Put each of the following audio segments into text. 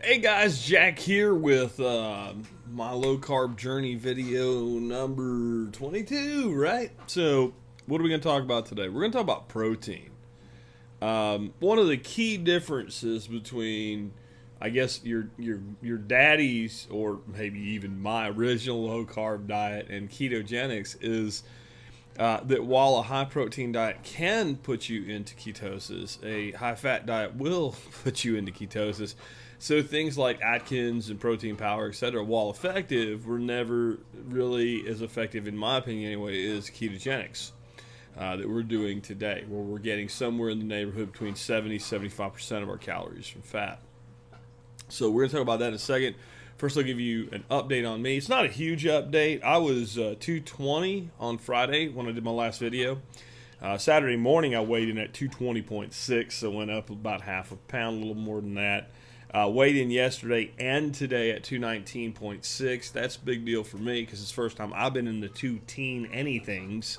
Hey guys, Jack here with my low carb journey video number 22, right? So, what are we going to talk about today? We're going to talk about protein. One of the key differences between, I guess, your daddy's or maybe even my original low carb diet and ketogenics is that while a high protein diet can put you into ketosis, a high fat diet will put you into ketosis. So things like Atkins and protein power, etc., while effective, were never really as effective, in my opinion anyway, as ketogenics that we're doing today, where we're getting somewhere in the neighborhood between 70-75% of our calories from fat. So we're going to talk about that in a second. First, I'll give you an update on me. It's not a huge update. I was 220 on Friday when I did my last video. Saturday morning, I weighed in at 220.6, so went up about half a pound, a little more than that. Weighed in yesterday and today at 219.6. That's a big deal for me because it's the first time I've been in the 210 anythings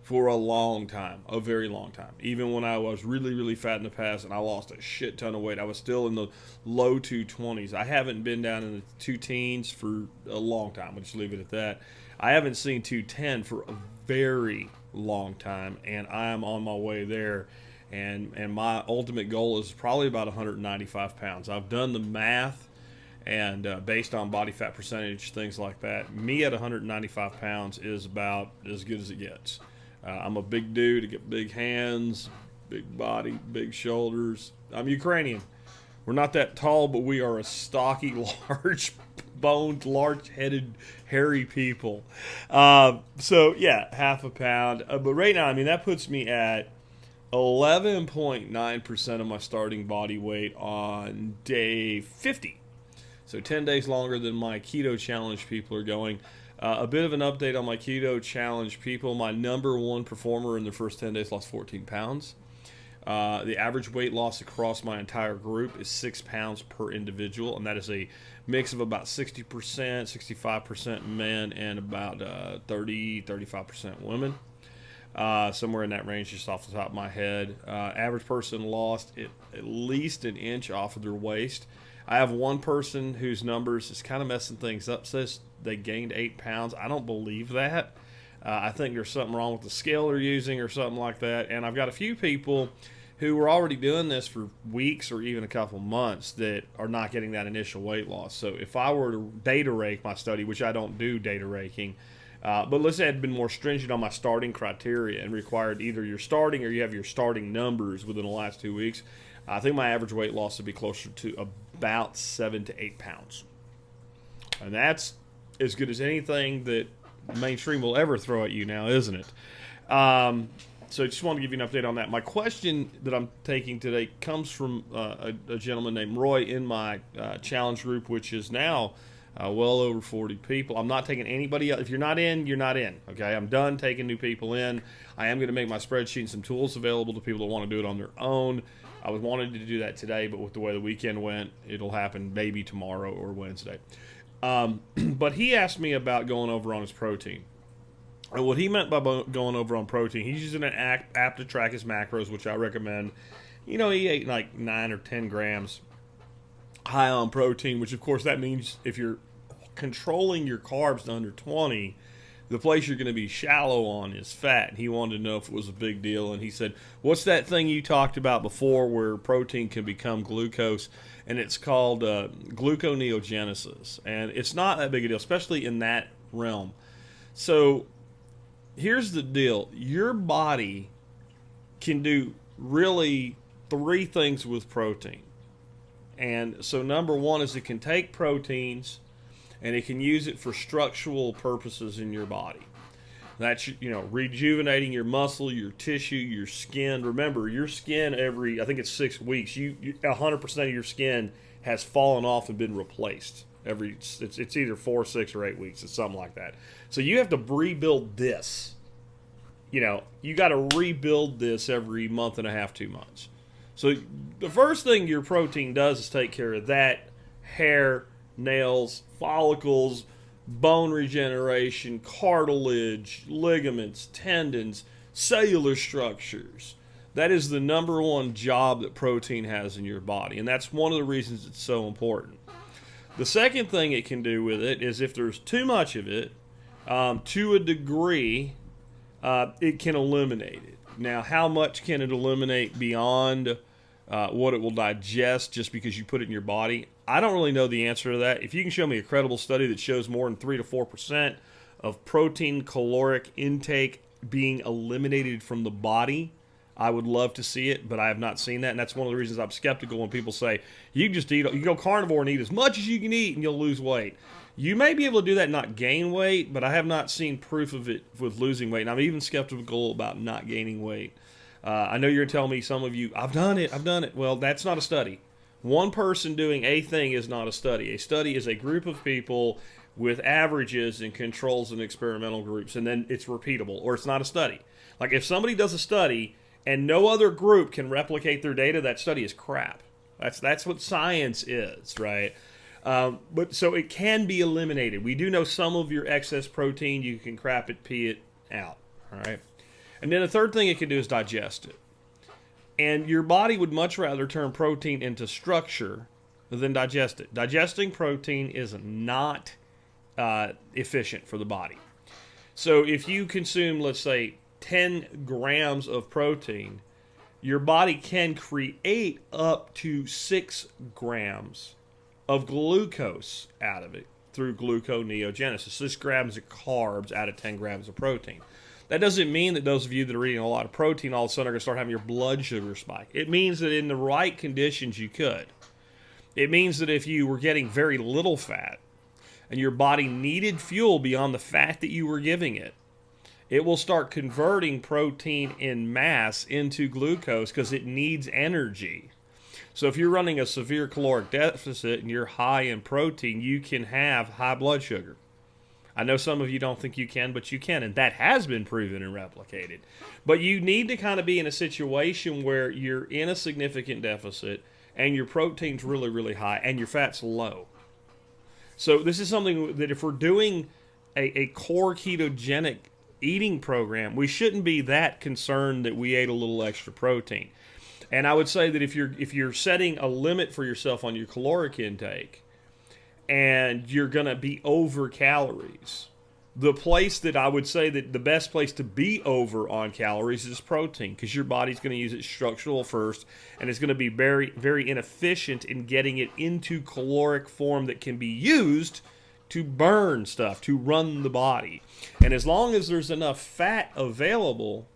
for a long time, a very long time. Even when I was really, really fat in the past and I lost a shit ton of weight, I was still in the low 220s. I haven't been down in the 210s for a long time. I'll just leave it at that. I haven't seen 210 for a very long time, and I am on my way there. And my ultimate goal is probably about 195 pounds. I've done the math, and based on body fat percentage, things like that, me at 195 pounds is about as good as it gets. I'm a big dude. I get big hands, big body, big shoulders. I'm Ukrainian. We're not that tall, but we are a stocky, large-boned, large-headed, hairy people. So, yeah, half a pound. But right now, I mean, that puts me at 11.9% of my starting body weight on day 50. So 10 days longer than my keto challenge people are going. A bit of an update on my keto challenge people. My number one performer in the first 10 days lost 14 pounds. The average weight loss across my entire group is 6 pounds per individual, and that is a mix of about 60%, 65% men, and about 35% women. Somewhere in that range, just off the top of my head. Average person lost at least an inch off of their waist. I have one person whose numbers is kind of messing things up, says they gained 8 pounds. I don't believe that. I think there's something wrong with the scale they're using or something like that. And I've got a few people who were already doing this for weeks or even a couple months that are not getting that initial weight loss. So if I were to data rake my study, which I don't do data raking, but let's say I'd been more stringent on my starting criteria and required either your starting or you have your starting numbers within the last 2 weeks, I think my average weight loss would be closer to about 7 to 8 pounds. And that's as good as anything that mainstream will ever throw at you now, isn't it? So I just want to give you an update on that. My question that I'm taking today comes from a gentleman named Roy in my challenge group, which is now well over 40 people. I'm not taking anybody else. If you're not in, you're not in. Okay, I'm done taking new people in. I am going to make my spreadsheet and some tools available to people that want to do it on their own. I was wanting to do that today, but with the way the weekend went, it'll happen maybe tomorrow or Wednesday. But he asked me about going over on his protein. And what he meant by going over on protein, he's using an app to track his macros, which I recommend. You know, he ate like 9 or 10 grams high on protein, which of course that means if you're controlling your carbs to under 20, the place you're going to be shallow on is fat. And he wanted to know if it was a big deal. And he said, what's that thing you talked about before where protein can become glucose? And it's called gluconeogenesis. And it's not that big a deal, especially in that realm. So here's the deal. Your body can do really 3 things with protein. And so number one is it can take proteins and it can use it for structural purposes in your body. That's, rejuvenating your muscle, your tissue, your skin. Remember, your skin I think it's 6 weeks, 100% of your skin has fallen off and been replaced. It's either 4, 6, or 8 weeks. It's something like that. So you have to rebuild this. You got to rebuild this every month and a half, 2 months. So the first thing your protein does is take care of that: hair, nails, follicles, bone regeneration, cartilage, ligaments, tendons, cellular structures. That is the number one job that protein has in your body, and that's one of the reasons it's so important. The second thing it can do with it is if there's too much of it, to a degree, it can eliminate it. Now, how much can it eliminate beyond what it will digest just because you put it in your body? I don't really know the answer to that. If you can show me a credible study that shows more than 3 to 4% of protein caloric intake being eliminated from the body, I would love to see it, but I have not seen that, and that's one of the reasons I'm skeptical when people say, you can just eat, you can go carnivore and eat as much as you can eat and you'll lose weight. You may be able to do that and not gain weight, but I have not seen proof of it with losing weight, and I'm even skeptical about not gaining weight. I know you're telling me, some of you, I've done it. Well, that's not a study. One person doing a thing is not a study. A study is a group of people with averages and controls and experimental groups, and then it's repeatable, or it's not a study. Like if somebody does a study and no other group can replicate their data, that study is crap. That's what science is, right? But so it can be eliminated. We do know some of your excess protein, you can crap it, pee it out, all right? And then the third thing it can do is digest it. And your body would much rather turn protein into structure than digest it. Digesting protein is not efficient for the body. So if you consume, let's say, 10 grams of protein, your body can create up to 6 grams of glucose out of it through gluconeogenesis. 6 grams of carbs out of 10 grams of protein. That doesn't mean that those of you that are eating a lot of protein all of a sudden are going to start having your blood sugar spike. It means that in the right conditions you could. It means that if you were getting very little fat and your body needed fuel beyond the fat that you were giving it, it will start converting protein in mass into glucose because it needs energy. So if you're running a severe caloric deficit and you're high in protein, you can have high blood sugar. I know some of you don't think you can, but you can, and that has been proven and replicated. But you need to kind of be in a situation where you're in a significant deficit and your protein's really, really high and your fat's low. So this is something that if we're doing a core ketogenic eating program, we shouldn't be that concerned that we ate a little extra protein. And I would say that if you're setting a limit for yourself on your caloric intake and you're going to be over calories, the place that I would say that the best place to be over on calories is protein, because your body's going to use it structural first, and it's going to be very, very inefficient in getting it into caloric form that can be used to burn stuff, to run the body. And as long as there's enough fat available,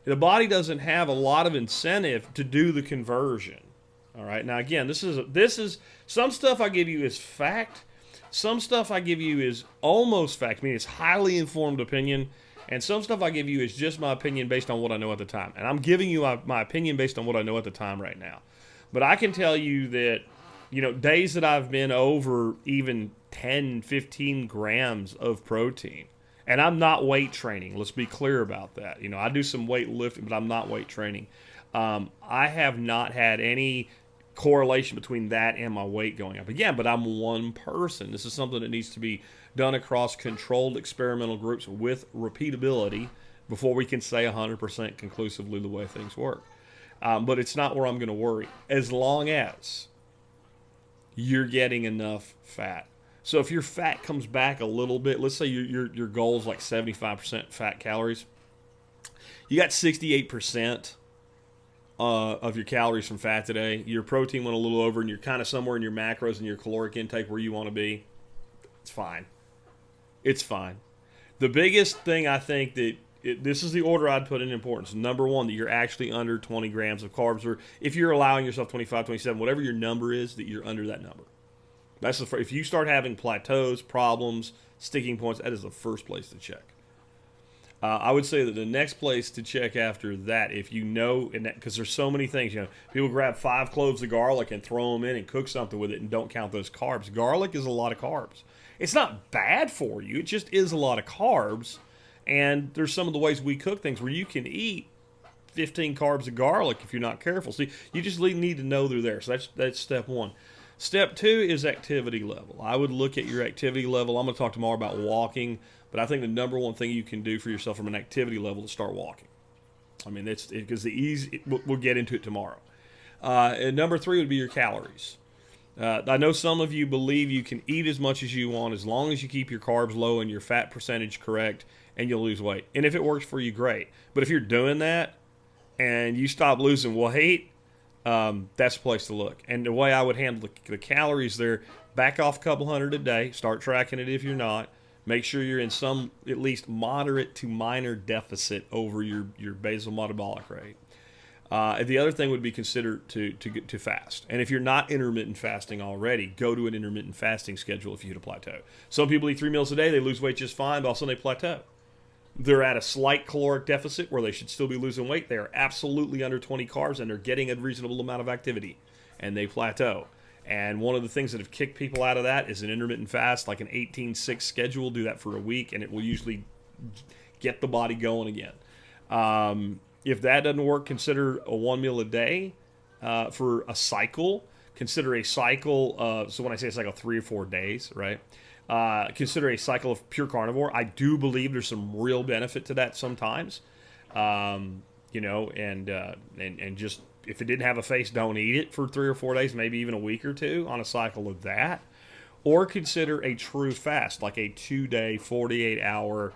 the body doesn't have a lot of incentive to do the conversion. All right. Now, again, this is some stuff I give you is fact. Some stuff I give you is almost fact. I mean, it's highly informed opinion. And some stuff I give you is just my opinion based on what I know at the time. And I'm giving you my opinion based on what I know at the time right now. But I can tell you that, days that I've been over even 10, 15 grams of protein, and I'm not weight training. Let's be clear about that. I do some weight lifting, but I'm not weight training. I have not had any correlation between that and my weight going up. Again, but I'm one person. This is something that needs to be done across controlled experimental groups with repeatability before we can say 100% conclusively the way things work. But it's not where I'm going to worry, as long as you're getting enough fat. So if your fat comes back a little bit, let's say your goal is like 75% fat calories, you got 68% of your calories from fat today. Your protein went a little over, and you're kind of somewhere in your macros and your caloric intake where you want to be. It's fine. It's fine. The biggest thing I think that this is the order I'd put in importance. Number one, that you're actually under 20 grams of carbs, or if you're allowing yourself 25, 27, whatever your number is, that you're under that number. That's the first. If you start having plateaus, problems, sticking points, that is the first place to check. I would say that the next place to check after that, if you know, because there's so many things, people grab 5 cloves of garlic and throw them in and cook something with it and don't count those carbs. Garlic is a lot of carbs. It's not bad for you. It just is a lot of carbs. And there's some of the ways we cook things where you can eat 15 carbs of garlic if you're not careful. See, you just need to know they're there. So that's step one. Step two is activity level. I would look at your activity level. I'm going to talk tomorrow about walking, but I think the number one thing you can do for yourself from an activity level is start walking. I mean, it's because we'll get into it tomorrow. And number 3 would be your calories. I know some of you believe you can eat as much as you want as long as you keep your carbs low and your fat percentage correct, and you'll lose weight. And if it works for you, great. But if you're doing that and you stop losing weight, that's the place to look. And the way I would handle the calories there, back off a couple hundred a day. Start tracking it if you're not. Make sure you're in some at least moderate to minor deficit over your basal metabolic rate. The other thing would be consider to fast. And if you're not intermittent fasting already, go to an intermittent fasting schedule if you hit a plateau. Some people eat 3 meals a day, they lose weight just fine, but all of a sudden they plateau. They're at a slight caloric deficit where they should still be losing weight. They are absolutely under 20 carbs and they're getting a reasonable amount of activity, and they plateau. And one of the things that have kicked people out of that is an intermittent fast, like an 18-6 schedule. Do that for a week, and it will usually get the body going again. If that doesn't work, consider a 1 meal a day for a cycle. Consider a cycle, so when I say a cycle, 3 or 4 days, right? Consider a cycle of pure carnivore. I do believe there's some real benefit to that sometimes. And just if it didn't have a face, don't eat it for 3 or 4 days, maybe even a week or 2 on a cycle of that. Or consider a true fast, like a 2-day, 48-hour,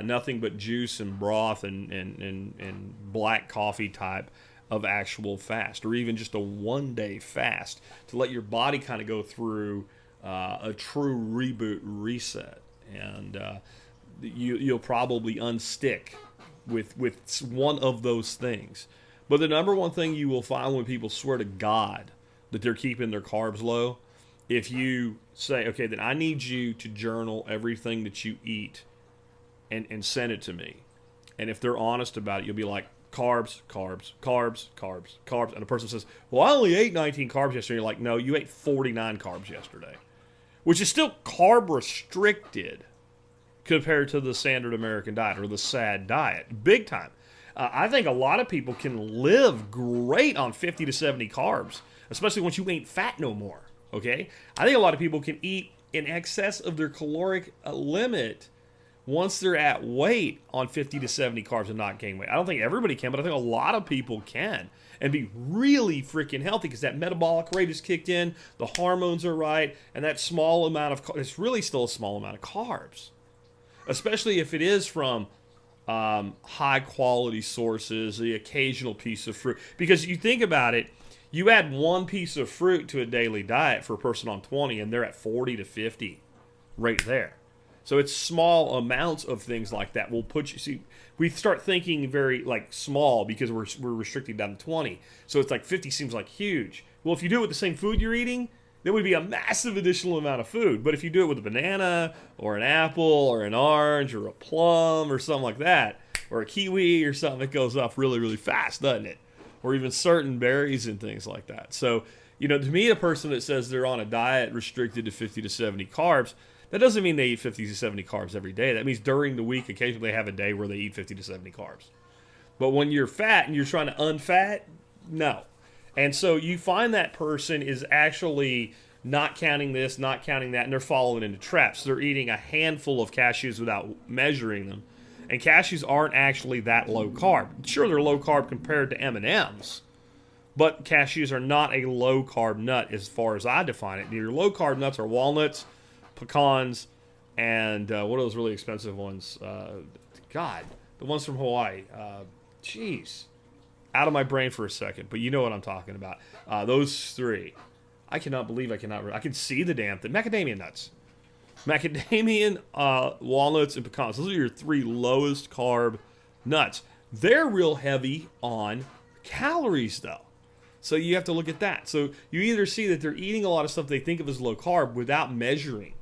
nothing but juice and broth and black coffee type of actual fast, or even just a 1-day fast to let your body kind of go through a true reboot reset, and you'll probably unstick with one of those things. But the number one thing you will find when people swear to God that they're keeping their carbs low, if you say, okay, then I need you to journal everything that you eat and send it to me, and if they're honest about it, you'll be like, carbs, carbs, carbs, carbs, carbs. And the person says, well, I only ate 19 carbs yesterday. You're like, no, you ate 49 carbs yesterday, which is still carb restricted compared to the standard American diet or the SAD diet. Big time. I think a lot of people can live great on 50 to 70 carbs, especially once you ain't fat no more, okay? I think a lot of people can eat in excess of their caloric limit once they're at weight on 50 to 70 carbs and not gain weight. I don't think everybody can, but I think a lot of people can and be really freaking healthy because that metabolic rate is kicked in, the hormones are right, and that small amount of, it's really still a small amount of carbs, especially if it is from high quality sources, the occasional piece of fruit. Because you think about it, you add one piece of fruit to a daily diet for a person on 20 and they're at 40 to 50 right there. So it's small amounts of things like that will put you, see, we start thinking very like small because we're restricted down to 20. So it's like 50 seems like huge. Well, if you do it with the same food you're eating, there would be a massive additional amount of food. But if you do it with a banana or an apple or an orange or a plum or something like that, or a kiwi or something, it goes up really, really fast, doesn't it? Or even certain berries and things like that. So, to me, a person that says they're on a diet restricted to 50 to 70 carbs, that doesn't mean they eat 50 to 70 carbs every day. That means during the week, occasionally they have a day where they eat 50 to 70 carbs. But when you're fat and you're trying to unfat, no. And so you find that person is actually not counting this, not counting that, and they're falling into traps. They're eating a handful of cashews without measuring them. And cashews aren't actually that low carb. Sure, they're low carb compared to M&Ms, but cashews are not a low carb nut as far as I define it. Your low carb nuts are walnuts, pecans, and what are those really expensive ones? The ones from Hawaii. Out of my brain for a second, but you know what I'm talking about. Those 3. I cannot believe I can see the damn thing. Macadamia nuts. Macadamia, walnuts, and pecans. Those are your 3 lowest carb nuts. They're real heavy on calories, though. So you have to look at that. So you either see that they're eating a lot of stuff they think of as low carb without measuring.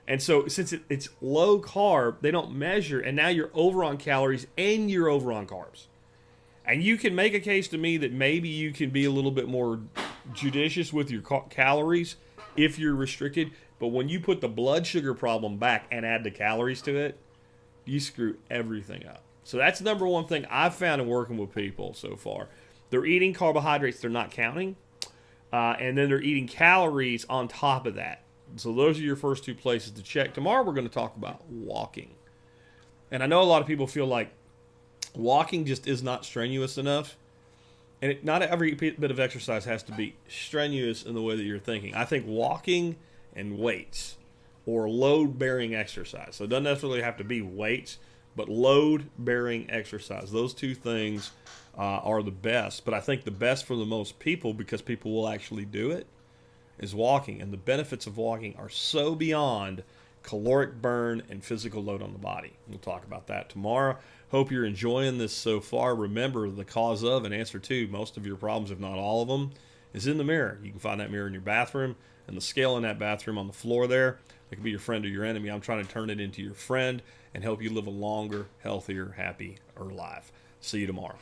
And so since it's low carb, they don't measure, and now you're over on calories and you're over on carbs. And you can make a case to me that maybe you can be a little bit more judicious with your calories if you're restricted. But when you put the blood sugar problem back and add the calories to it, you screw everything up. So that's the number one thing I've found in working with people so far. They're eating carbohydrates they're not counting, and then they're eating calories on top of that. So those are your first 2 places to check. Tomorrow we're going to talk about walking. And I know a lot of people feel like, walking just is not strenuous enough. And not every bit of exercise has to be strenuous in the way that you're thinking. I think walking and weights, or load-bearing exercise. So it doesn't necessarily have to be weights, but load-bearing exercise. Those two things are the best. But I think the best for the most people, because people will actually do it, is walking. And the benefits of walking are so beyond caloric burn and physical load on the body. We'll talk about that tomorrow. Hope you're enjoying this so far. Remember, the cause of and answer to most of your problems, if not all of them, is in the mirror. You can find that mirror in your bathroom, and the scale in that bathroom on the floor there. It can be your friend or your enemy. I'm trying to turn it into your friend and help you live a longer, healthier, happier life. See you tomorrow.